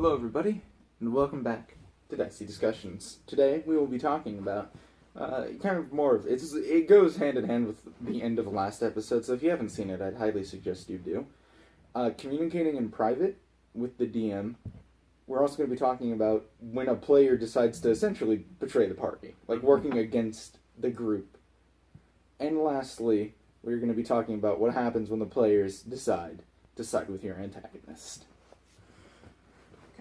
Hello everybody, and welcome back to Dicey Discussions. Today we will be talking about kind of more of it goes hand in hand with the end of the last episode, so if you haven't seen it, I'd highly suggest you do. Communicating in private with the DM. We're also going to be talking about when a player decides to essentially betray the party, like working against the group. And lastly, we're going to be talking about what happens when the players decide to side with your antagonist.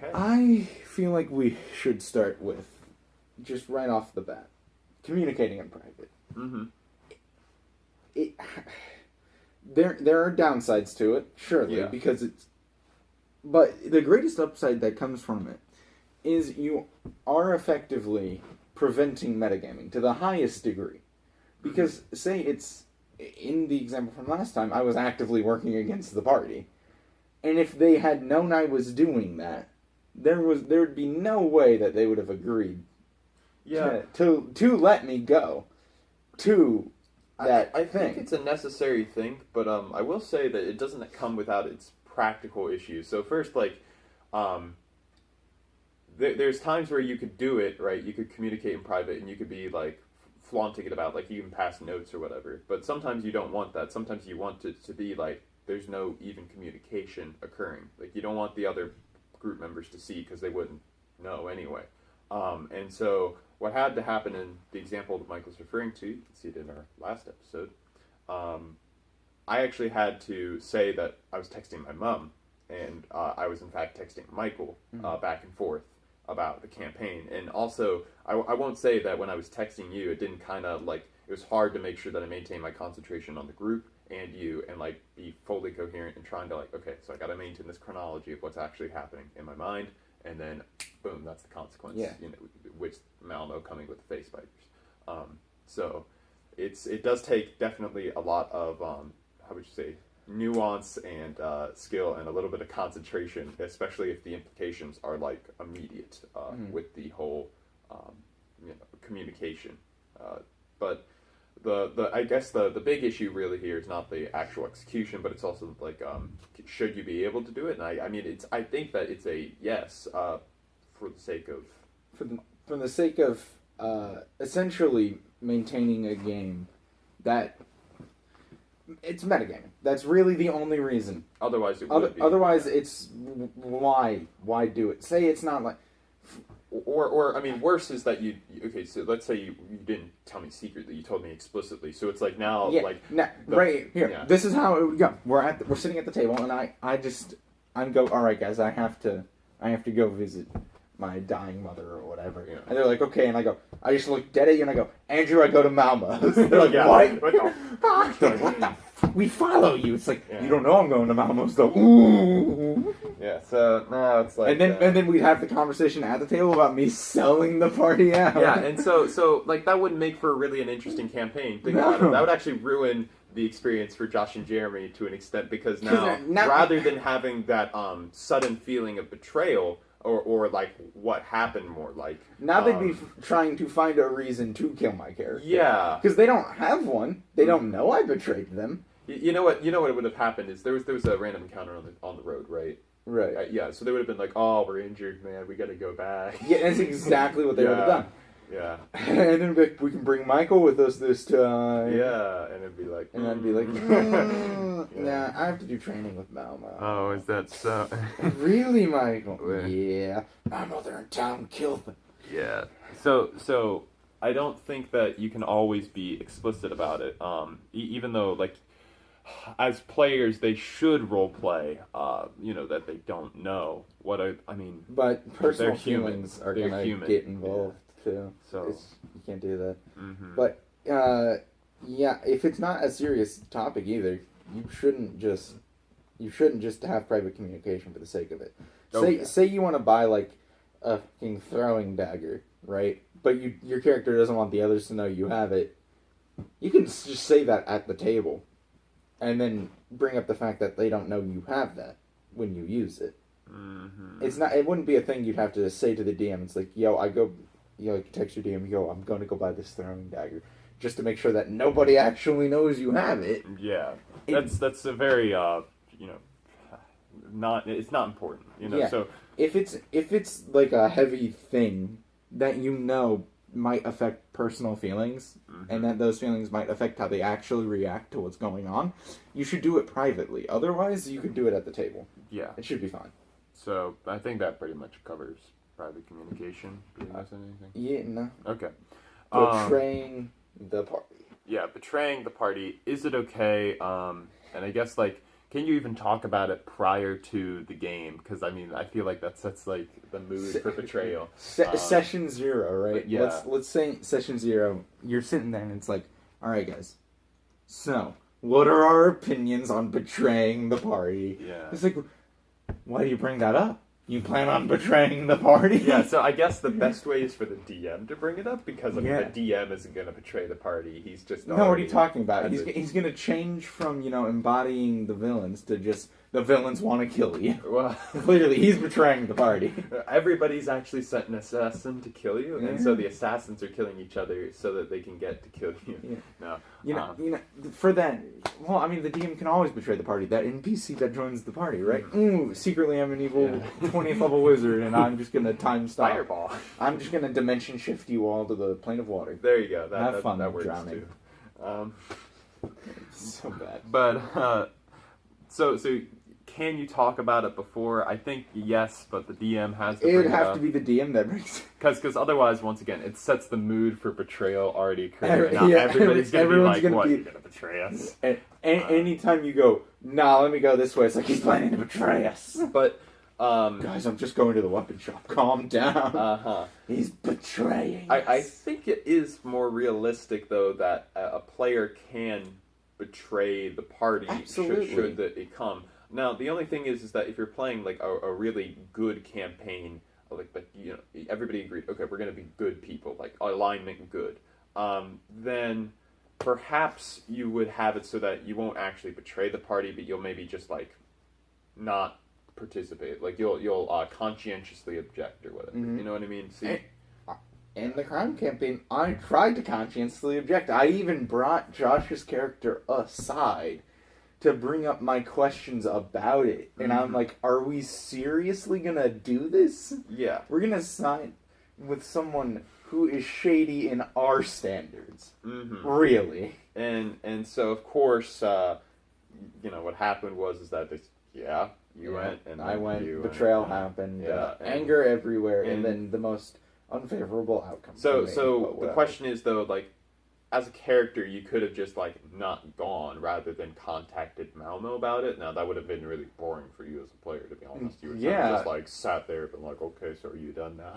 Okay. I feel like we should start with, just right off the bat, communicating in private. Mm-hmm. There are downsides to it, surely, because it's... But the greatest upside that comes from it is you are effectively preventing metagaming to the highest degree. Because, say it's... In the example from last time, I was actively working against the party. And if they had known I was doing that, there would be no way that they would have agreed to let me go to that I thing. think it's a necessary thing, but I will say that it doesn't come without its practical issues. So first, there's times where you could do it, right? You could communicate in private, and you could be like flaunting it about, like you can pass notes or whatever. But sometimes you don't want that. Sometimes you want it to be like there's no even communication occurring. Like you don't want the other group members to see because they wouldn't know anyway. And so what had to happen in the example that Michael's referring to, you can see it in our last episode, I actually had to say that I was texting my mom, and I was in fact texting Michael back and forth about the campaign. And also, I won't say that when I was texting you, it didn't kind of like, it was hard to make sure that I maintained my concentration on the group and you, and like be fully coherent and trying to like, okay, so I got to maintain this chronology of what's actually happening in my mind, and then boom, that's the consequence. Yeah. You know, which Malmo coming with the face biters. So it does take definitely a lot of how would you say, nuance and skill and a little bit of concentration, especially if the implications are like immediate with the whole communication. But I guess the big issue really here is not the actual execution, but it's also like should you be able to do it? And I mean I think that it's a yes for the sake of for the sake of essentially maintaining a game that it's metagaming. That's really the only reason. Otherwise it would be. Otherwise it's why do it? Say it's not like. Or I mean, worse is that okay, so let's say you didn't tell me secretly, you told me explicitly. So it's like now, right here. Yeah. This is how it would go. We're sitting at the table, and I'm go. All right, guys, I have to go visit my dying mother or whatever. Yeah. And they're like, okay, and I go. I just look dead at you, and I go, Andrew, I go to Malmo's. They're like, what? What the fuck? They're like, what the? We follow you. It's like you don't know I'm going to Malmo's though. Ooh. Yeah, so now it's like, and then we'd have the conversation at the table about me selling the party out. Yeah, and so like that wouldn't make for really an interesting campaign. Think about it. That would actually ruin the experience for Josh and Jeremy to an extent, because now rather than having that sudden feeling of betrayal or like what happened more like now they'd be trying to find a reason to kill my character. Yeah, because they don't have one. They don't know I betrayed them. You know what would have happened is there was a random encounter on the road, right? Right. Yeah, so they would have been like, oh, we're injured, man, we gotta go back. Yeah, that's exactly what they would have done. Yeah. And then we can bring Michael with us this time. Yeah, and it'd be like... And I'd be like, nah, I have to do training with Malmo. Oh, is that so? Really, Michael? Yeah. Malmo, they're in town, kill them. Yeah. So I don't think that you can always be explicit about it, even though, like, as players, they should role play, that they don't know what I mean. But personal humans. feelings are gonna get involved too. So you can't do that. Mm-hmm. But if it's not a serious topic either, you shouldn't just have private communication for the sake of it. Say you want to buy like a fucking throwing dagger, right? But your character doesn't want the others to know you have it. You can just say that at the table. And then bring up the fact that they don't know you have that when you use it. Mm-hmm. It wouldn't be a thing you'd have to say to the DM. It's like, text your DM, I'm going to go buy this throwing dagger. Just to make sure that nobody actually knows you have it. Yeah. That's a very, it's not important, you know. Yeah. So if it's like a heavy thing that might affect personal feelings, and that those feelings might affect how they actually react to what's going on, you should do it privately. Otherwise, you could do it at the table. Yeah, it should be fine. So I think that pretty much covers private communication. Do you miss anything? Yeah, no. Okay. Betraying the party. Yeah, betraying the party. Is it okay? And I guess, like, can you even talk about it prior to the game? Because, I mean, I feel like that sets, like, the mood for betrayal. Session 0, right? Yeah. Let's say session 0, you're sitting there and it's like, all right, guys. So, what are our opinions on betraying the party? Yeah. It's like, why do you bring that up? You plan on betraying the party? Yeah, so I guess the best way is for the DM to bring it up, because I mean, Yeah. the DM isn't going to betray the party. He's just No, what are already you talking about? has He's going to change from, embodying the villains to just, the villains want to kill you. Well, Clearly, he's betraying the party. everybody's actually sent an assassin to kill you, and so the assassins are killing each other so that they can get to kill you. Yeah. No, For that, well, I mean, the DM can always betray the party. That NPC that joins the party, right? Ooh, secretly I'm an evil 20th level wizard, and I'm just gonna time stop. Fireball. I'm just gonna dimension shift you all to the plane of water. There you go. Have fun that works drowning. too. So bad. But so can you talk about it before? I think yes, but the DM has to bring It'd it have up. to be the DM that brings. Because otherwise, once again, it sets the mood for betrayal already occurring. Now everybody's going to be like, what, you're going to betray us? Anytime you go, nah, let me go this way, it's like he's planning to betray us. But, guys, I'm just going to the weapon shop. Calm down. He's betraying us. I think it is more realistic, though, that a player can betray the party should it come. Now, the only thing is that if you're playing like a really good campaign, like everybody agreed, okay, we're going to be good people, like alignment good, then perhaps you would have it so that you won't actually betray the party, but you'll maybe just like not participate, like you'll conscientiously object or whatever. You know what I mean? See. In the crime campaign, I tried to conscientiously object. I even brought Josh's character aside to bring up my questions about it. And I'm like, are we seriously gonna do this? Yeah. We're gonna sign with someone who is shady in our standards. Really? And so, of course, what happened was that you went, and I went, betrayal happened, anger everywhere, and then the most unfavorable outcome. So the question is, though, like, as a character, you could have just, like, not gone rather than contacted Malmo about it. Now, that would have been really boring for you as a player, to be honest. You would have just, like, sat there and been like, okay, so are you done now?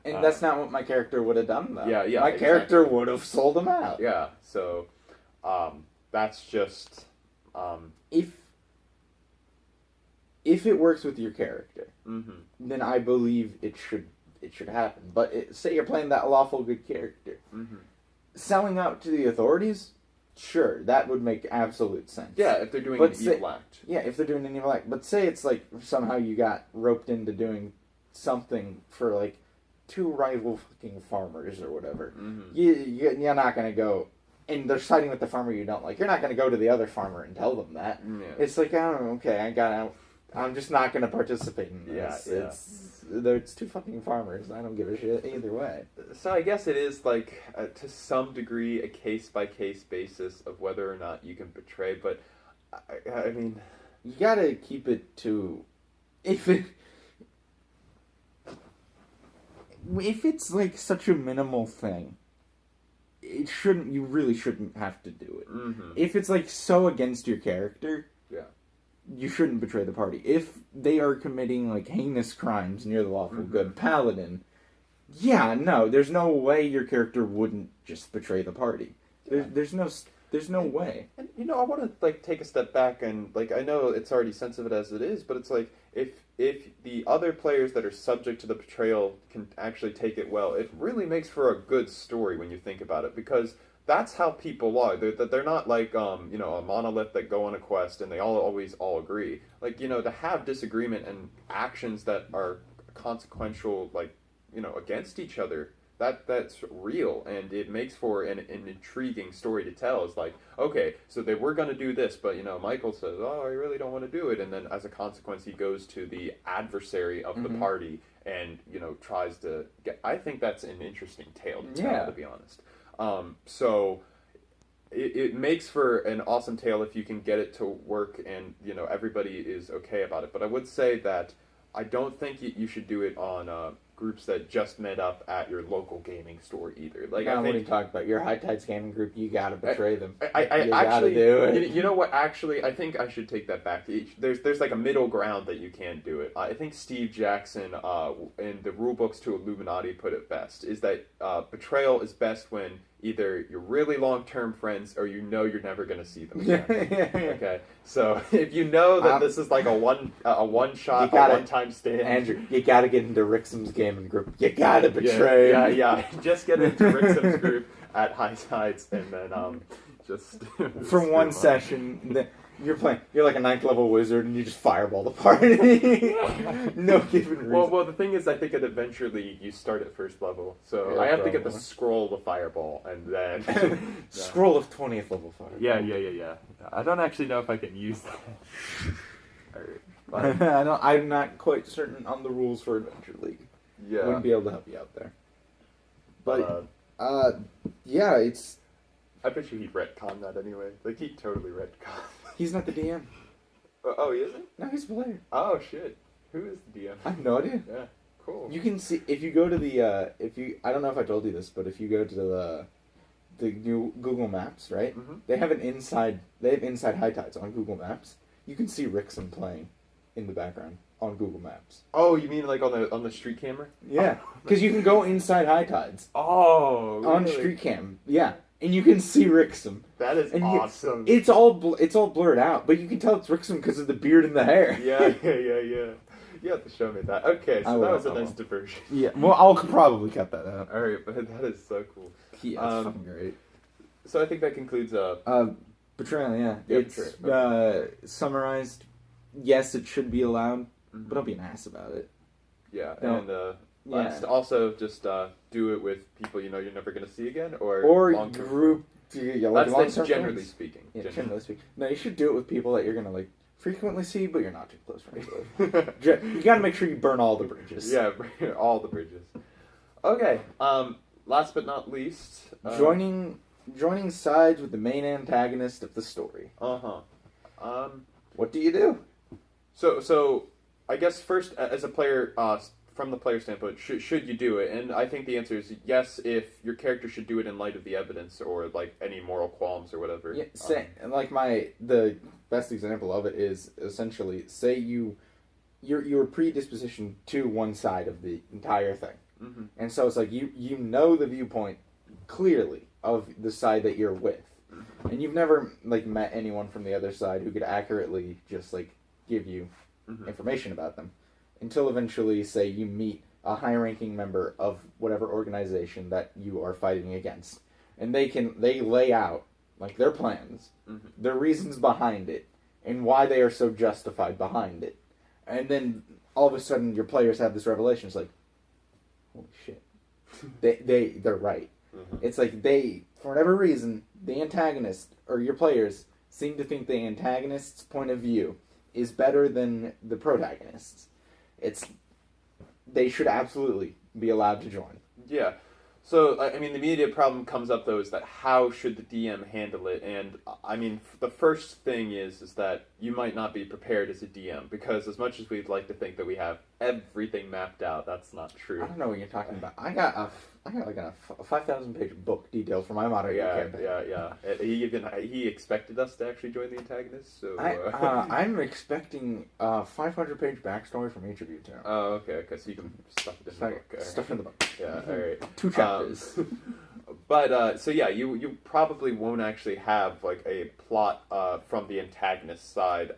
And that's not what my character would have done, though. Yeah, my character would have sold him out. Yeah, so that's just... If it works with your character, then I believe it should happen. But say you're playing that lawful good character. Selling out to the authorities, sure, that would make absolute sense. Yeah, if they're doing an evil act. Yeah, if they're doing an evil act. But say it's like somehow you got roped into doing something for like 2 rival fucking farmers or whatever. You're not going to go, and they're siding with the farmer you don't like. You're not going to go to the other farmer and tell them that. It's like, oh, okay, I'm just not going to participate in this. It's 2 fucking farmers. I don't give a shit either way. So I guess it is, like, to some degree, a case-by-case basis of whether or not you can betray, but, I mean... You gotta keep it to... If it's, like, such a minimal thing, you really shouldn't have to do it. If it's, like, so against your character... You shouldn't betray the party. If they are committing, like, heinous crimes near the lawful good paladin, there's no way your character wouldn't just betray the party. There's no way. And, I want to, like, take a step back and, like, I know it's already sensitive as it is, but it's like, if the other players that are subject to the betrayal can actually take it well, it really makes for a good story when you think about it, because... That's how people are. They're not like, a monolith that go on a quest and they always all agree. Like, to have disagreement and actions that are consequential, like, against each other, that's real, and it makes for an intriguing story to tell. It's like, okay, so they were going to do this, but Michael says, oh, I really don't want to do it, and then as a consequence he goes to the adversary of the party and tries to get. I think that's an interesting tale to tell, to be honest. So it makes for an awesome tale if you can get it to work and everybody is okay about it. But I would say that I don't think you should do it on groups that just met up at your local gaming store either. Like, what are you talking about? Your High Tides gaming group, you gotta betray them. I actually gotta do it. You know what? Actually, I think I should take that back. There's like a middle ground that you can do it. I think Steve Jackson in the rule books to Illuminati put it best. Is that betrayal is best when either you're really long-term friends or you're never going to see them again. Okay, so if you know that this is like a one-shot, one-time stand. Andrew, you got to get into Rixum's gaming group. You got to betray him. Yeah. Just get into Rixum's group at High Tides and then just... For one session... You're like a 9th level wizard, and you just fireball the party. No given reason. Well, the thing is, I think at Adventure League, you start at 1st level. So I have to get the scroll of fireball, and then... Scroll of 20th level fireball. Yeah. I don't actually know if I can use that. I'm not quite certain on the rules for Adventure League. Yeah. Wouldn't be able to help you out there. But, yeah, it's... I bet you he'd retcon that anyway. Like, he'd totally retcon. He's not the DM. Oh, he isn't? No, he's a player. Oh, shit. Who is the DM? I have no idea. Yeah, cool. You can see, if you go to the, I don't know if I told you this, but if you go to the new Google Maps, right? Mm-hmm. They have inside High Tides on Google Maps. You can see Rixon playing in the background on Google Maps. Oh, you mean like on the street camera? Yeah, because you can go inside High Tides. Oh, really? On street cam, yeah. And you can see Rixum. That is awesome. It's all blurred out, but you can tell it's Rixum because of the beard and the hair. Yeah. You have to show me that. Okay, so that was a nice diversion. Yeah, well, I'll probably cut that out. All right, but that is so cool. Yeah, it's fucking great. So I think that concludes Betrayal. Yeah, it's summarized. Yes, it should be allowed, but don't be an ass about it. Yeah, and also just do it with people you're never going to see again, or group. That's generally speaking. Yeah, generally speaking. No, you should do it with people that you're going to like frequently see, but you're not too close friends with. You got to make sure you burn all the bridges. Yeah, all the bridges. Okay. Last but not least, joining sides with the main antagonist of the story. What do you do? So I guess first, as a player, from the player standpoint, should you do it? And I think the answer is yes, if your character should do it in light of the evidence or like any moral qualms or whatever. Yeah, the best example of it is essentially say you're predisposition to one side of the entire thing, and so it's like you know the viewpoint clearly of the side that you're with, and you've never like met anyone from the other side who could accurately just like give you information about them. Until eventually, say, you meet a high-ranking member of whatever organization that you are fighting against. And they lay out, like, their plans, their reasons behind it, and why they are so justified behind it. And then, all of a sudden, your players have this revelation. It's like, holy shit. They're right. It's like for whatever reason, the antagonist, or your players, seem to think the antagonist's point of view is better than the protagonist's. They should absolutely be allowed to join. Yeah. So, I mean, the immediate problem comes up, though, is that how should the DM handle it? And, I mean, the first thing is that you might not be prepared as a DM, because as much as we'd like to think that we have everything mapped out, that's not true. I don't know what you're talking about. I got like a 5,000-page book detailed for my moderator campaign. Yeah. He expected us to actually join the antagonist, so... I'm expecting a 500-page backstory from each of you, too. Oh, okay, so you can stuff it in the book. Stuff in the book. Yeah, alright. 2 chapters. But, so yeah, you probably won't actually have, like, a plot from the antagonist side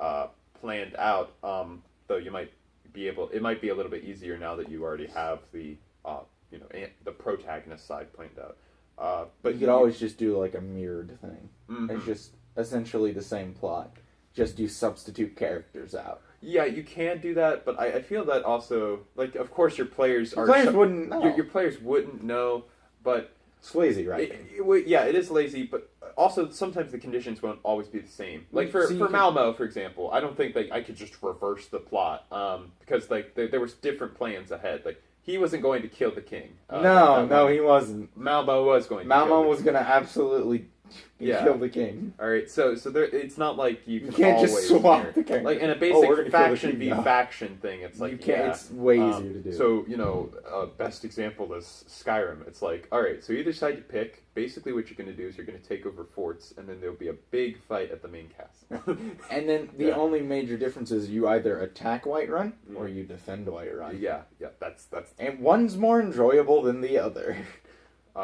planned out, though you might be able... It might be a little bit easier now that you already have the protagonist side planned out. But you could always just do, like, a mirrored thing. Mm-hmm. It's just essentially the same plot. Just you substitute characters out. Yeah, you can do that, but I feel that also, like, of course your players are... Players wouldn't know. Your players wouldn't know, but... It's lazy, right? Yeah, it is lazy, but also sometimes the conditions won't always be the same. Like for Malmo, for example, I don't think like I could just reverse the plot because like there was different plans ahead. Like he wasn't going to kill the king. No, he wasn't. Malmo was going. Malmo was going to absolutely kill the king. All right, so there, it's not like you can't always just swap the king. Like in a basic faction v faction thing. It's like you can't. It's way easier to do. So best example is Skyrim. It's like, all right, so either side you pick. Basically, what you're going to do is you're going to take over forts, and then there'll be a big fight at the main castle. And then the only major difference is you either attack Whiterun or you defend Whiterun. Yeah, that's. And one's more enjoyable than the other.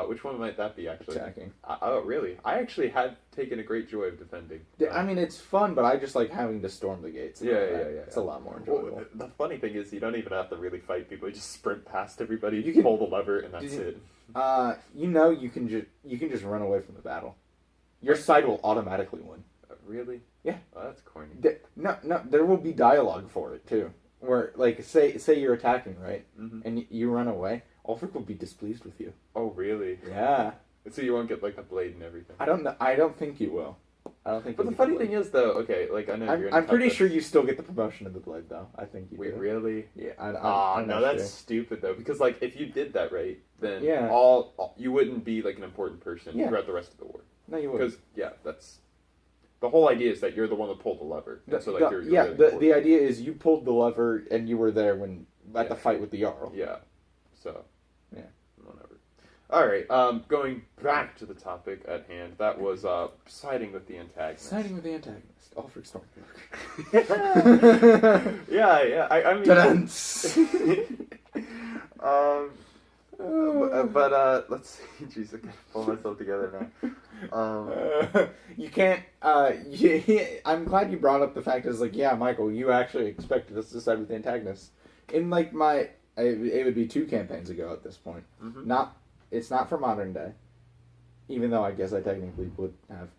Which one might that be, actually? Attacking. Oh, really? I actually had taken a great joy of defending. I mean, it's fun, but I just like having to storm the gates. Yeah. It's a lot more enjoyable. Well, the funny thing is, you don't even have to really fight people. You just sprint past everybody, you can pull the lever, and that's it. You can just run away from the battle. Your side will automatically win. Really? Yeah. Oh, that's corny. No, there will be dialogue for it, too. Where, like, say you're attacking, right? Mm-hmm. And you run away. Ulfric will be displeased with you. Oh, really? Yeah. So you won't get, like, the blade and everything? I don't know. I don't think you will. I don't think. But the funny thing is, though, okay, like, I know you're... I'm pretty sure you still get the promotion of the blade, though. I think you do. Wait, really? Yeah. No, that's stupid, though. Because, like, if you did that right, then you wouldn't be, like, an important person throughout the rest of the war. No, you wouldn't. Because, that's... The whole idea is that you're the one that pulled the lever. The idea is you pulled the lever and you were there at the fight with the Jarl. Yeah. So... Yeah. Whatever. All right. Going back to the topic at hand, that was siding with the antagonist. Siding with the antagonist. Ulfric Stormcloak. Yeah. I mean. Let's see. Jeez, I gotta pull myself together now. You can't. I'm glad you brought up the fact is like, yeah, Michael, you actually expected us to side with the antagonist. In like it would be 2 campaigns ago at this point. Mm-hmm. It's not for modern day, even though I guess I technically would have,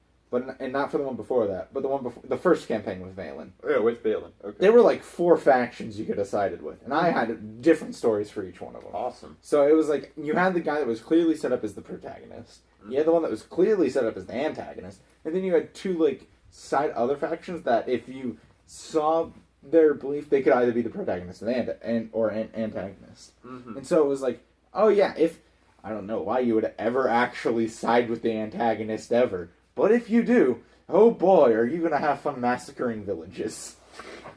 and not for the one before that, but the first campaign with Valen. Yeah, with Valen. Okay. There were like 4 factions you could have sided with, and I had different stories for each one of them. Awesome. So it was like you had the guy that was clearly set up as the protagonist. Mm-hmm. You had the one that was clearly set up as the antagonist, and then you had 2 like other factions that if you saw their belief, they could either be the protagonist or an antagonist. Mm-hmm. And so it was like, oh yeah, if I don't know why you would ever actually side with the antagonist ever, but if you do, oh boy, are you gonna have fun massacring villages?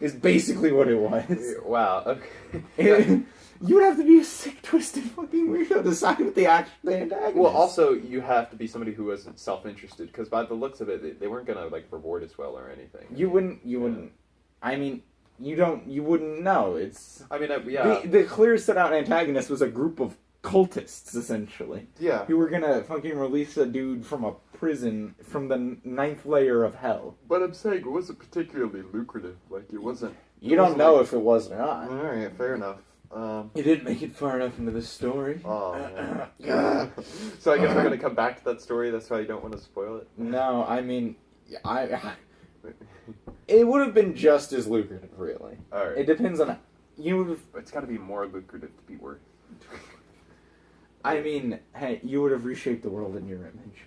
Is basically what it was. Wow. Okay. You would have to be a sick, twisted fucking weirdo to side with the antagonist. Well, also you have to be somebody who wasn't self-interested, because by the looks of it, they weren't gonna like reward as well or anything. You wouldn't. I mean. You wouldn't know. It's. I mean, The clear set out antagonist was a group of cultists, essentially. Yeah. Who were gonna fucking release a dude from a prison from the 9th layer of hell. But I'm saying it wasn't particularly lucrative. Like, it wasn't. You don't know if it was or not. Alright, fair enough. You didn't make it far enough into the story. Oh, man. So I guess we're gonna come back to that story. That's why you don't want to spoil it. No, I mean, it would have been just as lucrative, really. All right. It depends on It's got to be more lucrative to be worth. I mean, hey, you would have reshaped the world in your image.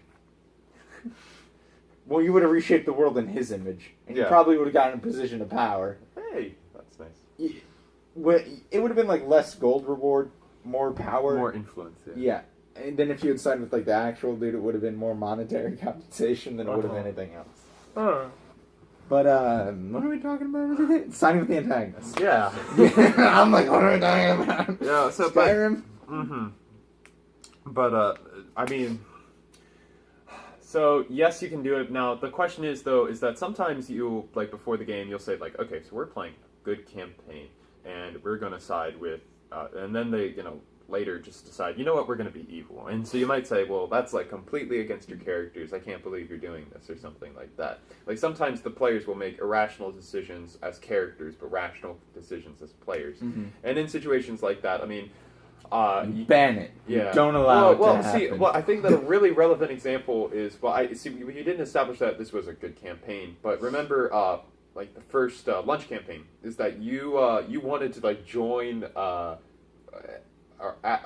Well, you would have reshaped the world in his image, and you probably would have gotten a position of power. Hey, that's nice. It would have been like less gold reward, more power, more influence. Yeah. And then if you had sided with like the actual dude, it would have been more monetary compensation than it would have been anything else. But, what are we talking about? Siding with the antagonist. Yeah. I'm like, what are we talking about? Yeah, so... Skyrim? But, I mean... So, yes, you can do it. Now, the question is, though, is that sometimes you, like, before the game, you'll say, like, okay, so we're playing a good campaign, and we're going to side with... and then they, later just decide, you know what, we're going to be evil. And so you might say, well, that's like completely against your characters. I can't believe you're doing this or something like that. Like sometimes the players will make irrational decisions as characters, but rational decisions as players. Mm-hmm. And in situations like that, I mean... you ban it. Yeah. You don't allow it to happen. I think that a really relevant example is, you didn't establish that this was a good campaign, but remember like the first lunch campaign is that you wanted to like join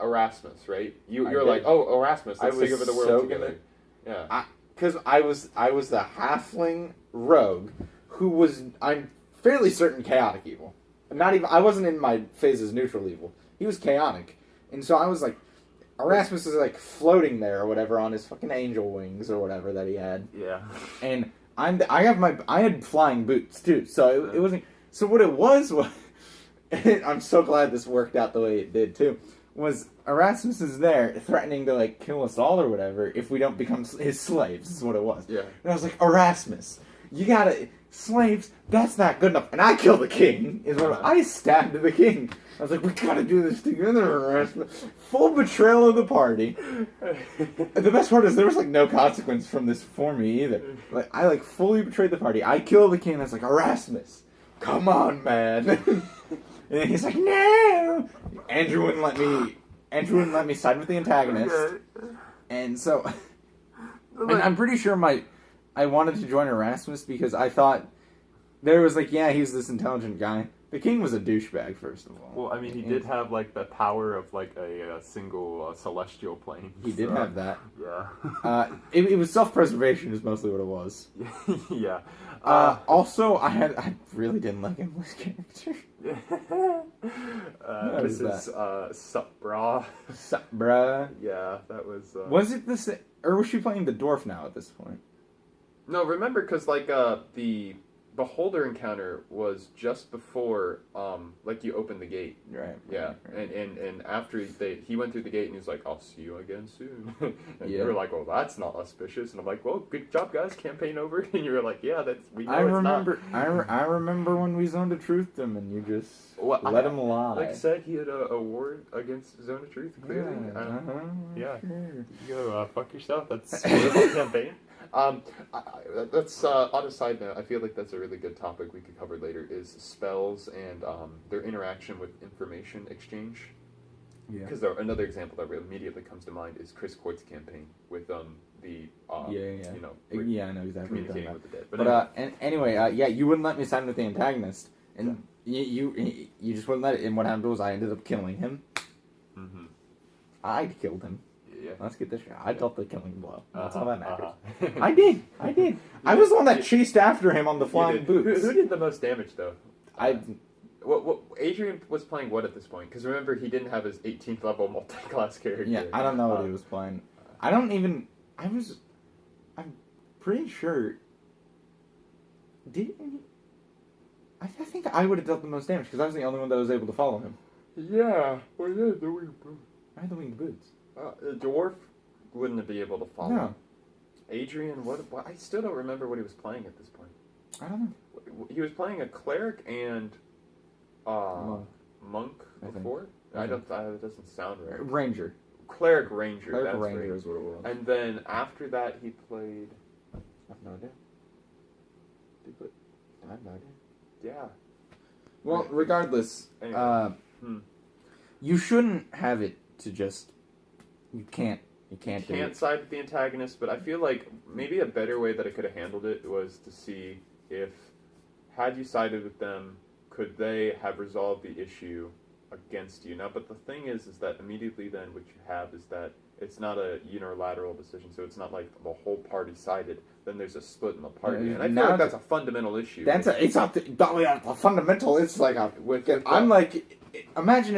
Erasmus, right? You're like, oh, Erasmus, let's take over the world together. Yeah, because I was the halfling rogue who was, I'm fairly certain, chaotic evil. Not even, I wasn't in my phase as neutral evil. He was chaotic, and so I was like, Erasmus is like floating there or whatever on his fucking angel wings or whatever that he had. Yeah, and I had flying boots too, so it wasn't. So what it was I'm so glad this worked out the way it did too. Was Erasmus is there threatening to like kill us all or whatever if we don't become his slaves, is what it was. Yeah. And I was like, Erasmus, you gotta, slaves, that's not good enough. And I killed the king, is what I stabbed the king. I was like, we gotta do this together, Erasmus. Full betrayal of the party. And the best part is there was like no consequence from this for me either. Like I like fully betrayed the party. I killed the king and I was like, Erasmus, come on, man. And he's like, no! Andrew wouldn't let me side with the antagonist. And so, and I'm pretty sure I wanted to join Erasmus because I thought there was like, yeah, he's this intelligent guy. The king was a douchebag, first of all. Well, I mean, he did have like the power of like a single celestial plane. He did have that. Yeah. It was self-preservation is mostly what it was. Yeah. Also, I really didn't like Emily's character. This is Sup Brah. Sup, bruh. Yeah, that was. Was it the same, or was she playing the dwarf now at this point? No, remember, because like the beholder encounter was just before like you open the gate. Right. Yeah, right. And after he went through the gate and he was like, "I'll see you again soon." And yeah. you were like, "Well, that's not auspicious." And I'm like, "Well, good job, guys. Campaign over." And you were like, "Yeah, that's we know I remember. It's not." I remember when we zoned of truth him and you just let him lie. Like I said, he had a ward against Zone of Truth. Clearly, yeah. Sure. You go fuck yourself. That's a campaign. That's on a side note. I feel like that's a really good topic we could cover later. Is spells and their interaction with information exchange. Yeah. Because another example that immediately comes to mind is Chris Coit's campaign with you know, I know exactly communicating with the dead. But anyway, you wouldn't let me sign with the antagonist, and you just wouldn't let it. And what happened was I ended up killing him. Mm-hmm. I killed him. Yeah. Let's get this right. I dealt the killing blow. That's all that matters. Uh-huh. I did. I was the one that chased after him on the flying boots. Who did the most damage, though? What Adrian was playing what at this point? Because remember, he didn't have his 18th level multi-class character. Yeah, I don't know what he was playing. I'm pretty sure... I think I would have dealt the most damage, because I was the only one that was able to follow him. Yeah. Well, yeah, the winged boots. I had the winged boots. The dwarf wouldn't be able to follow. No. Adrian, what? I still don't remember what he was playing at this point. I don't know. He was playing a cleric and monk before. That doesn't sound right. Ranger. Cleric ranger. Cleric that's ranger right. is what it was. And then after that, he played. I have no idea. I have no idea. Yeah. Well, regardless, Anyway. You shouldn't have it to just. You can't Side with the antagonist, but I feel like maybe a better way that I could have handled it was to see if, had you sided with them, could they have resolved the issue against you? Now, but the thing is that immediately then what you have is that it's not a unilateral decision, so it's not like the whole party sided. Then there's a split in the party, and I feel like that's a fundamental issue. It's not a fundamental. It's like imagine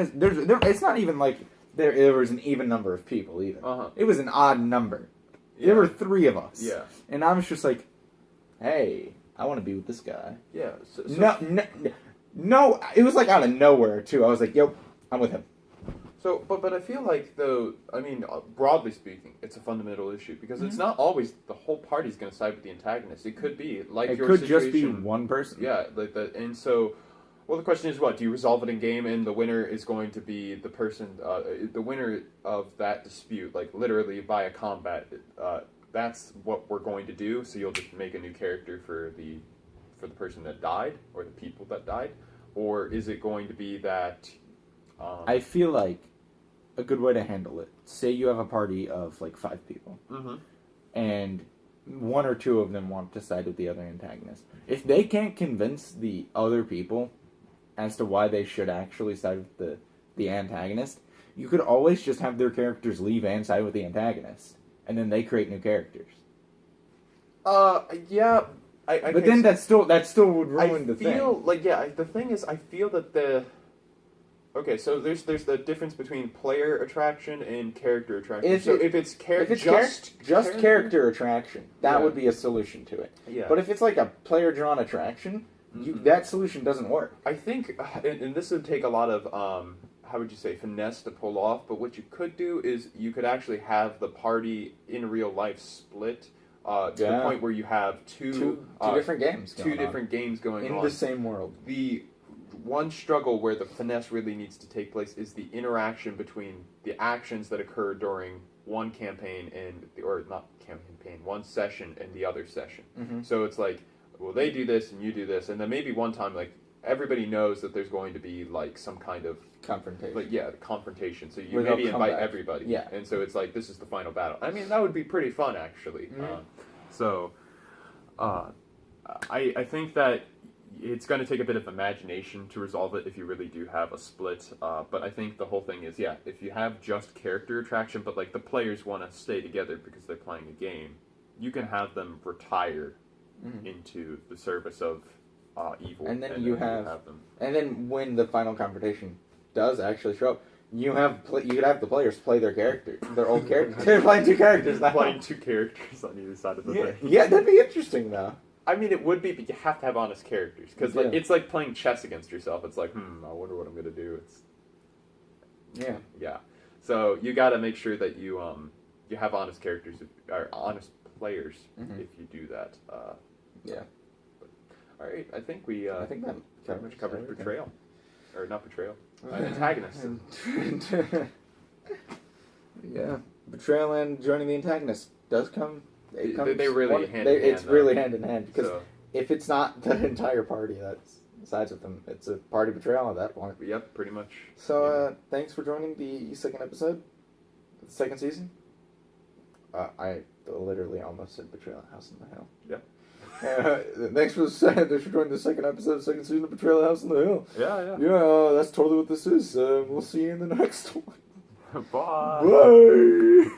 it's not even like there was an even number of people either. It was an odd number. Yeah. There were 3 of us. Yeah, and I was just like, hey, I want to be with this guy. Yeah. No, it was like out of nowhere too. I was like, yo, I'm with him. So, but I feel like, though, I mean, broadly speaking, it's a fundamental issue, because it's not always the whole party's going to side with the antagonist. It could be, like your situation. It could just be one person. Yeah, like that. And so, well, the question is what? Do you resolve it in game, and the winner is going to be the person, the winner of that dispute, like literally via combat. That's what we're going to do, so you'll just make a new character for the person that died, or the people that died? Or is it going to be that... I feel like a good way to handle it, say you have a party of like 5 people, and one or two of them want to side with the other antagonist. If they can't convince the other people as to why they should actually side with the antagonist, you could always just have their characters leave and side with the antagonist, and then they create new characters. Yeah. But then that still would ruin the thing. The thing is, I feel that the... Okay, so there's the difference between player attraction and character attraction. If it's just character attraction, that would be a solution to it. Yeah. But if it's like a player-drawn attraction, that solution doesn't work. I think, and this would take a lot of, how would you say, finesse to pull off, but what you could do is you could actually have the party in real life split to the point where you have two different games going on. In the same world. The one struggle where the finesse really needs to take place is the interaction between the actions that occur during one campaign one session and the other session. Mm-hmm. So it's like, well, they do this and you do this, and then maybe one time, like, everybody knows that there's going to be, like, some kind of confrontation. Confrontation. So you maybe invite everybody. Yeah. And so it's like, this is the final battle. I mean, that would be pretty fun, actually. Mm-hmm. I think that it's going to take a bit of imagination to resolve it if you really do have a split. But I think the whole thing is, if you have just character attraction, but like the players want to stay together because they're playing a game, you can have them retire into the service of evil. And then you have them. And then when the final confrontation does actually show up, you could have the players play their old characters. They're playing two characters now. Playing two characters on either side of the thing. Yeah, that'd be interesting though. I mean, it would be, but you have to have honest characters. Because it's like playing chess against yourself. It's like, I wonder what I'm going to do. Yeah. So you got to make sure that you have honest characters, or honest players, if you do that. Yeah. But, all right, I think we I think that pretty much covered betrayal. Or not betrayal. Antagonist. Yeah. Betrayal and joining the antagonist does come... They really hand in hand. It's really hand in hand, because if it's not the entire party that sides with them, it's a party betrayal at that point. Yep, pretty much. So, thanks for joining the second episode, the second season. I literally almost said Betrayal House in the Hill. Yep. Thanks for joining the second episode, of second season of Betrayal House in the Hill. Yeah. Yeah, that's totally what this is. We'll see you in the next one. Bye. Bye.